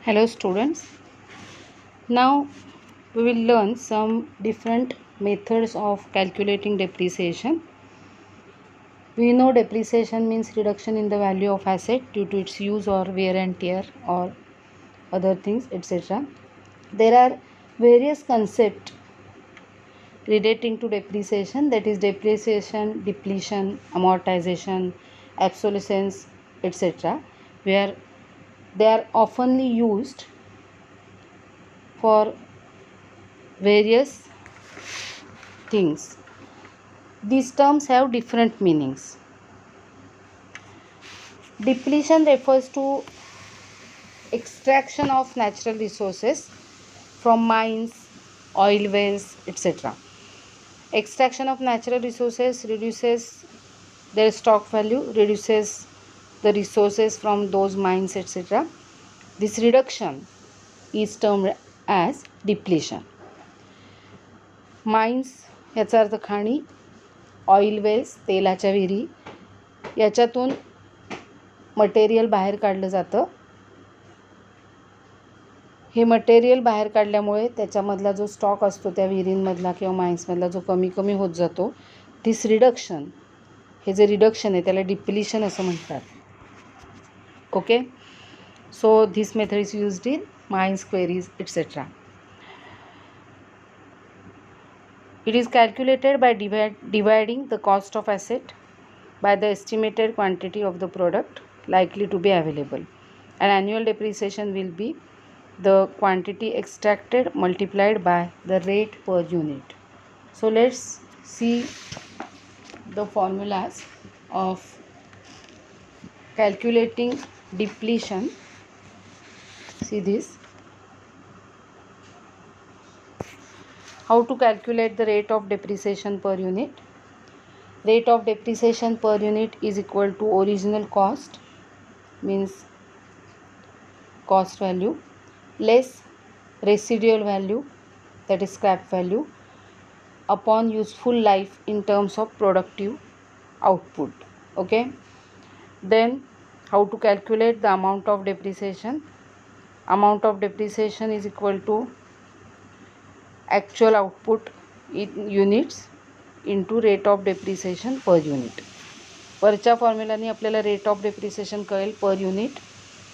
Hello students. Now we will learn some different methods of calculating depreciation. We know depreciation means reduction in the value of asset due to its use or wear and tear or other things, etc. There are various concepts relating to depreciation, that is depreciation, depletion, amortization, obsolescence, etc. where they are oftenly used for various things. These terms have different meanings. Depletion refers to extraction of natural resources from mines, oil wells, etc. Extraction of natural resources reduces their stock value, reduces the resources from those mines, etc. This reduction is termed as depletion. Mines याचा अर्थ खाणी, oil Wales तेलाच्या विहिरी याच्यातून material बाहेर काढलं जातं. हे material बाहेर काढल्यामुळे त्याच्यामधला जो स्टॉक असतो त्या विहिरींमधला किंवा माइन्समधला जो कमी कमी होत जातो. दिस रिडक्शन, हे जे रिडक्शन आहे त्याला डिप्लिशन असं म्हणतात. Okay, so this method is used in mines, quarries, etc. It is calculated by dividing the cost of asset by the estimated quantity of the product likely to be available. An annual depreciation will be the quantity extracted multiplied by the rate per unit. So let's see the formulas of calculating depletion. See this. How to calculate the rate of depreciation per unit? Rate of depreciation per unit is equal to original cost, means cost value, less residual value, that is scrap value, upon useful life in terms of productive output. Okay, then how to calculate the amount of depreciation? Amount of depreciation is equal to actual output in units into rate of depreciation per unit. वरच्या फॉर्म्युलाने आपल्याला rate of depreciation कळेल per unit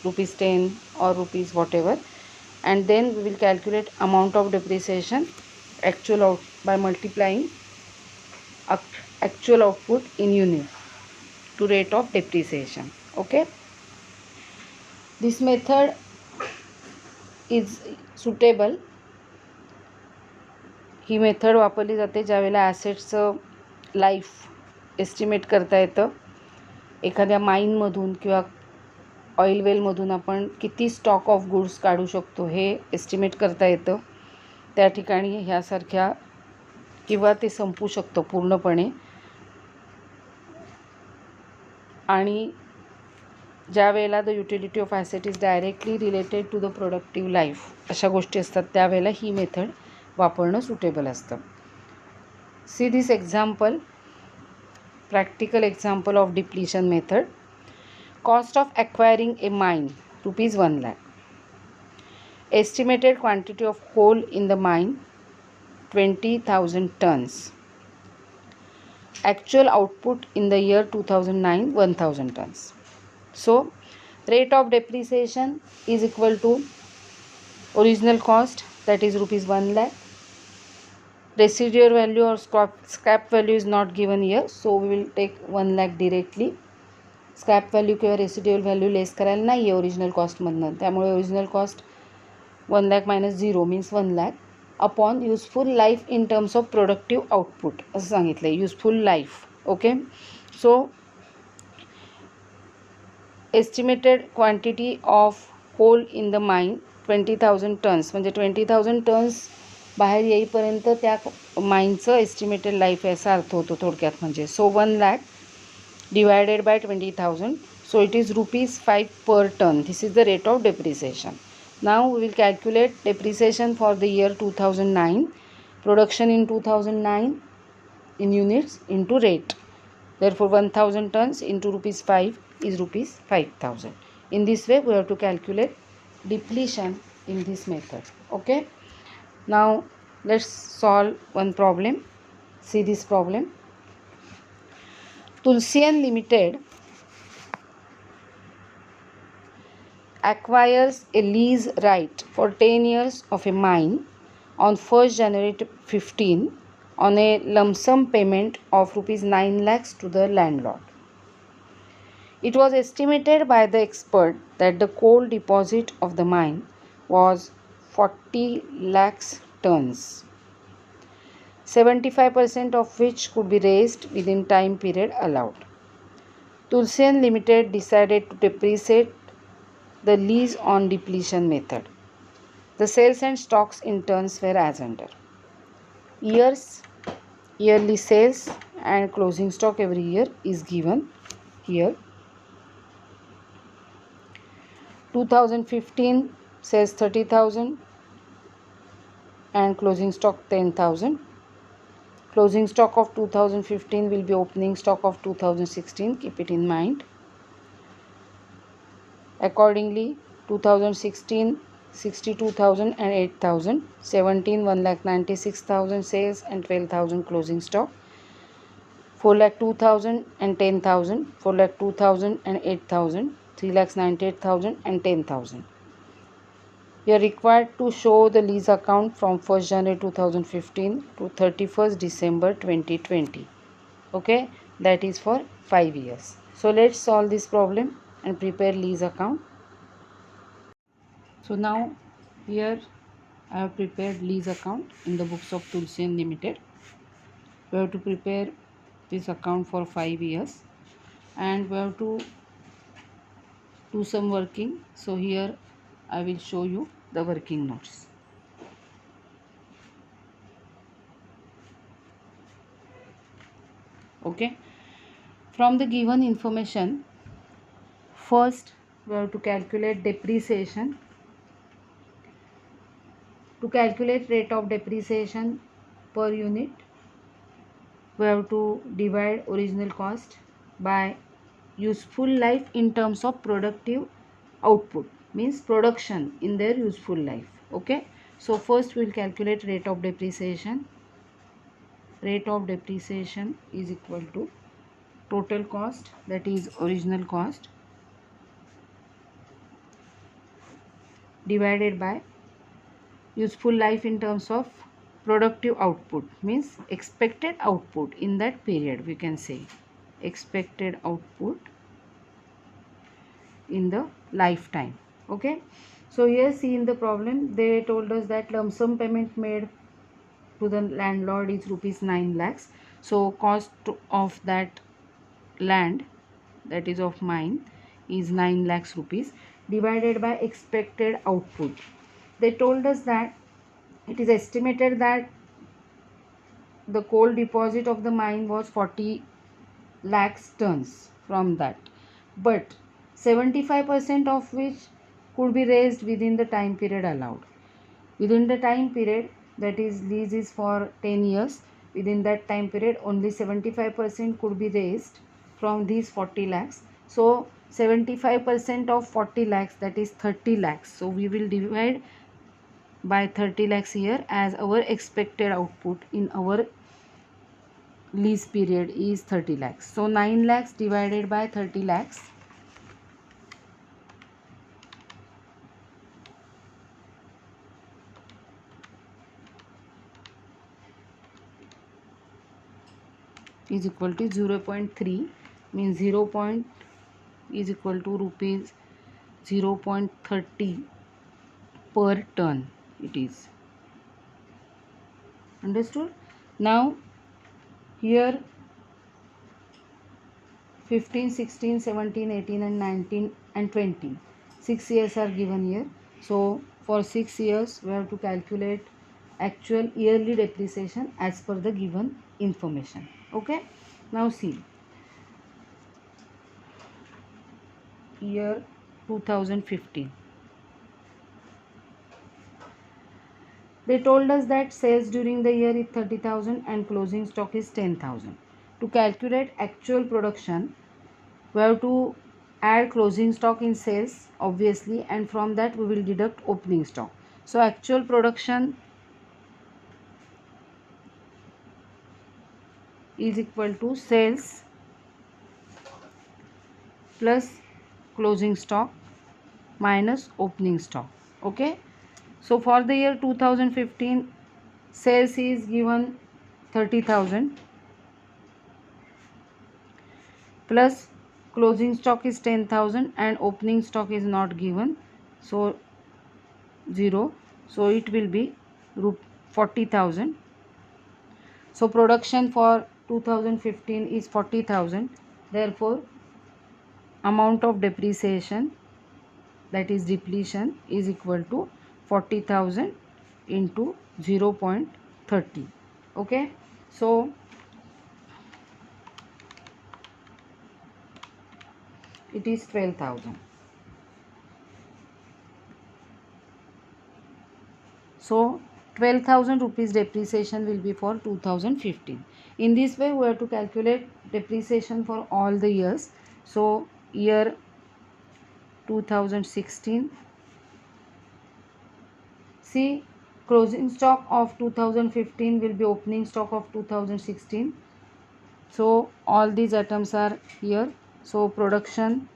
₹10 or rupees whatever, and then we will calculate amount of depreciation actual out by multiplying actual output in unit to rate of depreciation. Okay, this method is suitable. He method वापरली जाते ज्यावेळेला ॲसेट्सचं life estimate करता येतं. एखाद्या माईनमधून किंवा oil वेलमधून आपण किती stock of goods काढू शकतो हे एस्टिमेट करता येतं. त्या ठिकाणी ह्यासारख्या किंवा ते संपू शकतं पूर्णपणे. आणि ज्या वेळेला the utility of asset is directly related to the productive life अशा गोष्टी असतात त्यावेळेला ही मेथड वापरणं सुटेबल असतं. See this example, practical example of depletion method. Cost of acquiring a mine ₹1 lakh. Estimated quantity of coal in the mine 20,000 tons. Actual output in the year 2009 1,000 tons. So rate of depreciation is equal to original cost, that is ₹1 lakh. Residual value or scrap value is not given here, so we will take 1 lakh directly. Scrap value किंवा residual value less करायला नाही आहे original कॉस्टमधनं, त्यामुळे original cost 1 lakh minus 0 means 1 lakh upon useful life in terms of productive output असं सांगितलं आहे. Useful life. Okay, so estimated quantity of coal in the mine 20,000 tons, म्हणजे 20,000 tons बाहेर येईपर्यंत त्या माइनचं एस्टिमेटेड लाईफ याचा अर्थ होतो थोडक्यात म्हणजे. सो 1 lakh divided by 20,000, so it is ₹5 per ton. This is the rate of depreciation. Now we will calculate depreciation for the year 2009, production in 2009 in units into rate. Therefore 1,000 tons into ₹5 is ₹5,000. In this way we have to calculate depletion in this method. Okay, now let's solve one problem. See this problem. Tulsian Limited acquires a lease right for 10 years of a mine on 1st January 15 on a lump sum payment of rupees 9 lakhs to the landlord. It was estimated by the expert that the coal deposit of the mine was 40 lakhs tons, 75% of which could be raised within time period allowed. Tulsian Limited decided to depreciate the lease on depletion method. The sales and stocks in turns were as under. Years, yearly sales and closing stock every year is given here. 2015 sales 30,000 and closing stock 10,000. Closing stock of 2015 will be opening stock of 2016. Keep it in mind. Accordingly, 2016 62,000 and 8,000. 17 1,96,000 sales and 12,000 closing stock. 4,02,000 and 10,000. 4,02,000 and 8,000. 3,98,000 and 10,000. You are required to show the lease account from 1st January 2015 to 31st December 2020. Okay, that is for 5 years. So let's solve this problem and prepare lease account. So now here I have prepared lease account in the books of Tulsian Limited. We have to prepare this account for 5 years and we have to do some working. So here I will show you the working notes. Okay, from the given information, first we have to calculate depreciation. To calculate rate of depreciation per unit, we have to divide original cost by useful life in terms of productive output, means production in their useful life. Okay, so first we will calculate rate of depreciation. Rate of depreciation is equal to total cost, that is original cost, divided by useful life in terms of productive output, means expected output in that period. We can say expected output in the lifetime. Okay, so here see in the problem they told us that lump sum payment made to the landlord is rupees 9 lakhs. So cost of that land, that is of mine, is 9 lakhs rupees divided by expected output. They told us that it is estimated that the coal deposit of the mine was 40 lakhs tons from that, but 75% of which could be raised within the time period allowed. Within the time period, that is lease is for 10 years, within that time period only 75% could be raised from these 40 lakhs. So 75% of 40 lakhs, that is 30 lakhs. So we will divide by 30 lakhs here as our expected output in our lease period is 30 lakhs. So 9 lakhs divided by 30 lakhs is equal to 0.3, means 0. Is equal to rupees 0.30 per ton. It is understood. Now here 15, 16, 17, 18 and 19 and 20, 6 years are given here. So for 6 years we have to calculate actual yearly depreciation as per the given information. Okay, now see year 2015. They told us that sales during the year is 30,000 and closing stock is 10,000. To calculate actual production, we have to add closing stock in sales obviously, and from that we will deduct opening stock. So actual production is equal to sales plus closing stock minus opening stock. Okay, so for the year 2015, sales is given 30,000 plus closing stock is 10,000 and opening stock is not given, so 0, so it will be 40,000. So production for 2015 is 40,000, therefore amount of depreciation, that is depletion, is equal to 40,000 into 0.30. Okay, so it is 12,000. So 12,000 rupees depreciation will be for 2015. In this way we have to calculate depreciation for all the years. So year 2016, see, closing stock of 2015 will be opening stock of 2016. So all these items are here. So production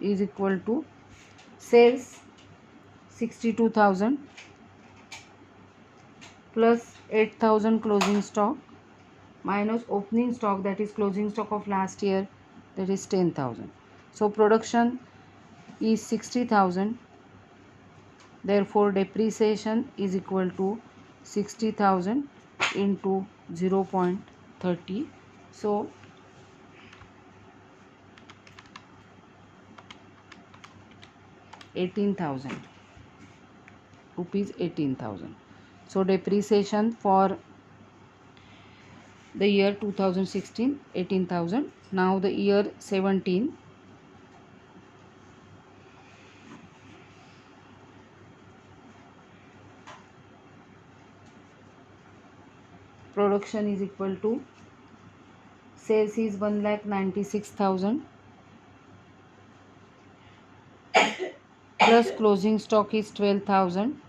is equal to sales 62,000 plus 8,000 closing stock minus opening stock, that is closing stock of last year, that is 10,000. So production is 60,000, therefore depreciation is equal to 60,000 into 0.30. So 18,000 rupees, 18,000. So depreciation for the year 2016, 18,000. Now the year 17, production is equal to sales is 1,96,000 plus closing stock is 12,000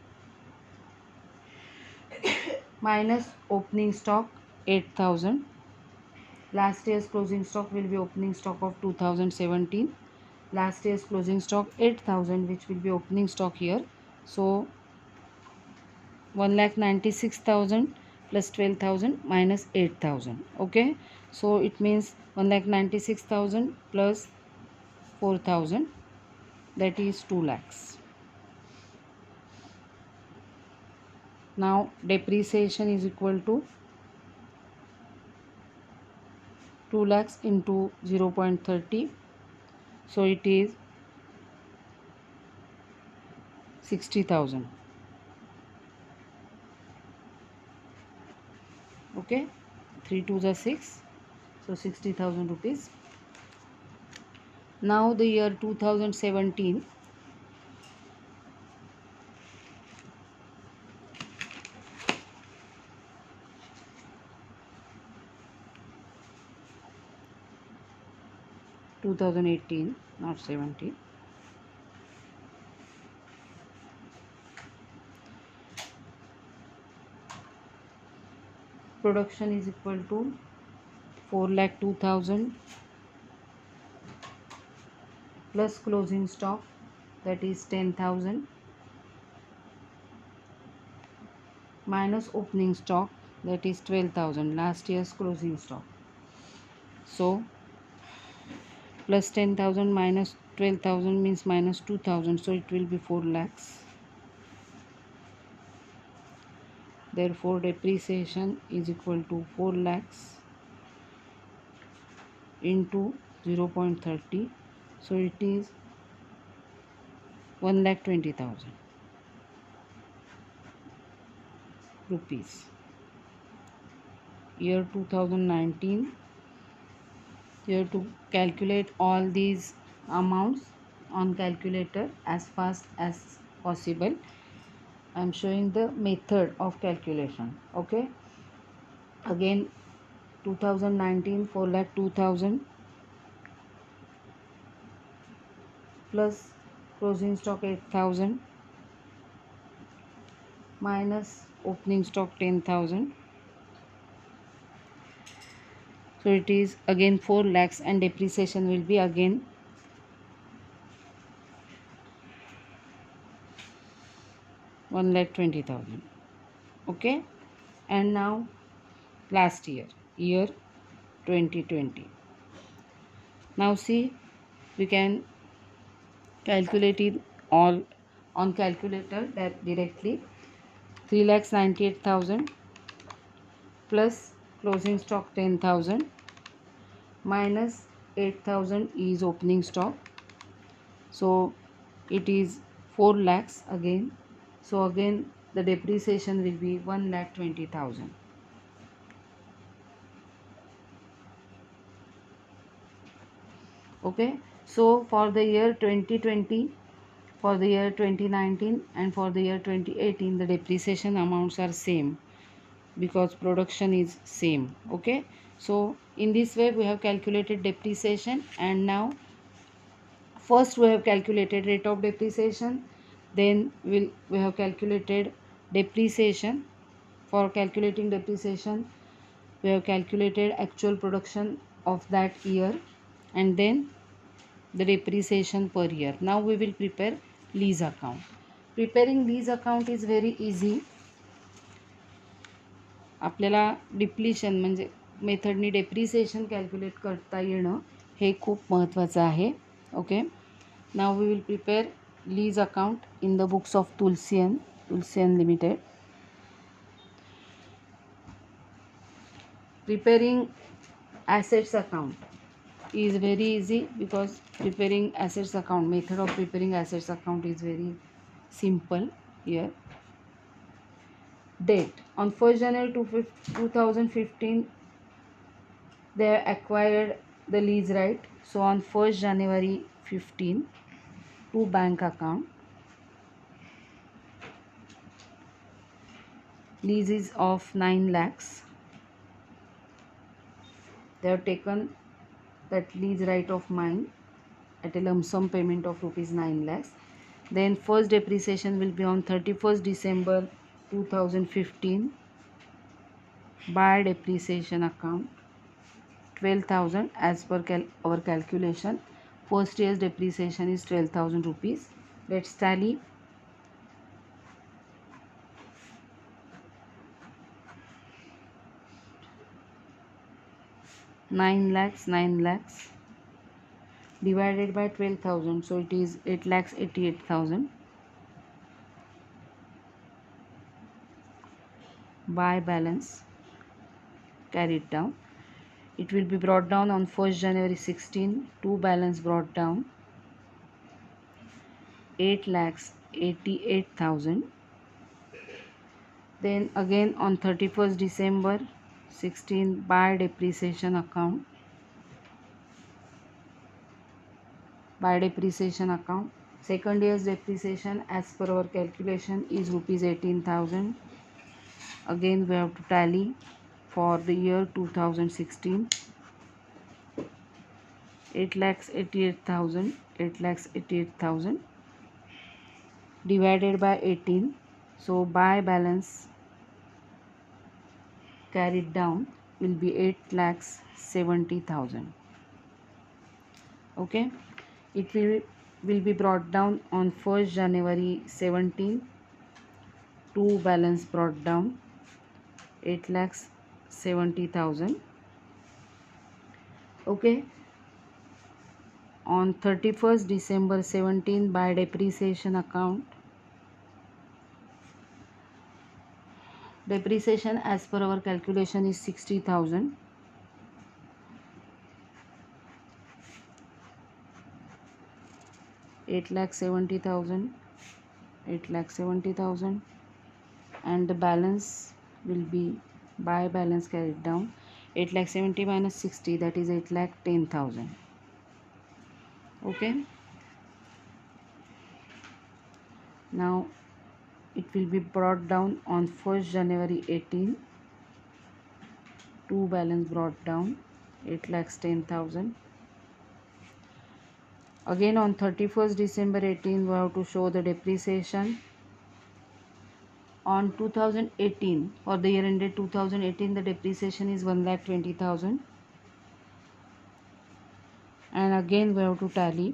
minus opening stock 8,000. Last year's closing stock will be opening stock of 2017. Last year's closing stock 8,000, which will be opening stock here. So 1,96,000 plus 12,000 minus 8,000. Okay, so it means 1,96,000 plus 4,000, that is 2 lakhs. Now depreciation is equal to 2 lakhs into 0.30, so it is 60,000. Okay, 3 2s are 6, so 60,000 rupees. Now the year 2017, not 17. Production is equal to 4,02,000 plus closing stock, that is 10,000 minus opening stock, that is 12,000, last year's closing stock. So plus 10,000 minus 12,000 means minus 2,000, so it will be 4 lakhs. Therefore depreciation is equal to 4 lakhs into 0.30, so it is 1,20,000 rupees. Year 2019, you have to calculate all these amounts on calculator as fast as possible. I am showing the method of calculation. Okay, again 2019 4,02,000 plus closing stock 8,000 minus opening stock 10,000. So it is again 4 lakhs and depreciation will be again 1,20,000. Okay, and now last year 2020. Now see, we can calculate it all on calculator that directly. 3,98,000 plus closing stock 10,000 minus 8,000 is opening stock, so it is 4 lakhs again. So again the depreciation will be 1,20,000. Okay, so for the year 2020, for the year 2019 and for the year 2018 the depreciation amounts are same because production is same. Okay, so in this way we have calculated depreciation, and now first we have calculated rate of depreciation, then we have calculated depreciation. For calculating depreciation we have calculated actual production of that year and then the depreciation per year. Now we will prepare lease account. Preparing lease account is very easy. आपल्याला depletion म्हणजे मेथडनी depreciation calculate करता येणं हे खूप महत्त्वाचं आहे. Okay, now we will prepare lease account in the books of Tulsian limited. Preparing assets account is very easy because preparing assets account, method of preparing assets account is very simple here. Date on 1st January 2015 they acquired the lease right. So on 1st January 15 to bank account, lease is of 9 lakhs. They have taken that lease right of mine at a lump sum payment of rupees 9 lakhs. Then first depreciation will be on 31st December 2015 by depreciation account 12,000 as per our calculation. First year's depreciation is 12,000 rupees. Let's tally. Nine lakhs divided by 12,000, so it is 8,88,000 by balance carried down. It will be brought down on 1st January 16 to balance brought down 8,88,000. Then again on 31st December 16 by depreciation account, second year's depreciation as per our calculation is rupees 18,000. Again we have to tally for the year 2016. 8,88,000 divided by 18, so by balance carried down will be 8,70,000. Okay, it will be brought down on 1st January 17 to balance brought down 8,70,000. Okay, on 31st December 17 by depreciation account, depreciation as per our calculation is 60,000. Eight lakh 70,000, and the balance will be by balance carried down 8,70,000 minus 60, that is 8,10,000. Okay, now it will be brought down on 1st January 18 to balance brought down 8,10,000. Again on 31st December 18 we have to show the depreciation. On 2018, for the year ended 2018, the depreciation is 1,20,000, and again we have to tally.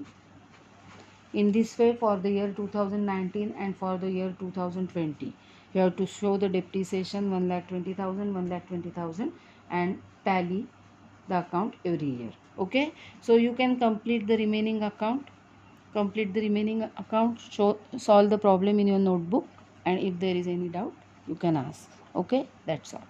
In this way, for the year 2019 and for the year 2020, you have to show the depreciation 1,20,000, 1,20,000, and tally the account every year. Okay, so you can complete the remaining account. Solve the problem in your notebook, and if there is any doubt, you can ask. Okay, that's all.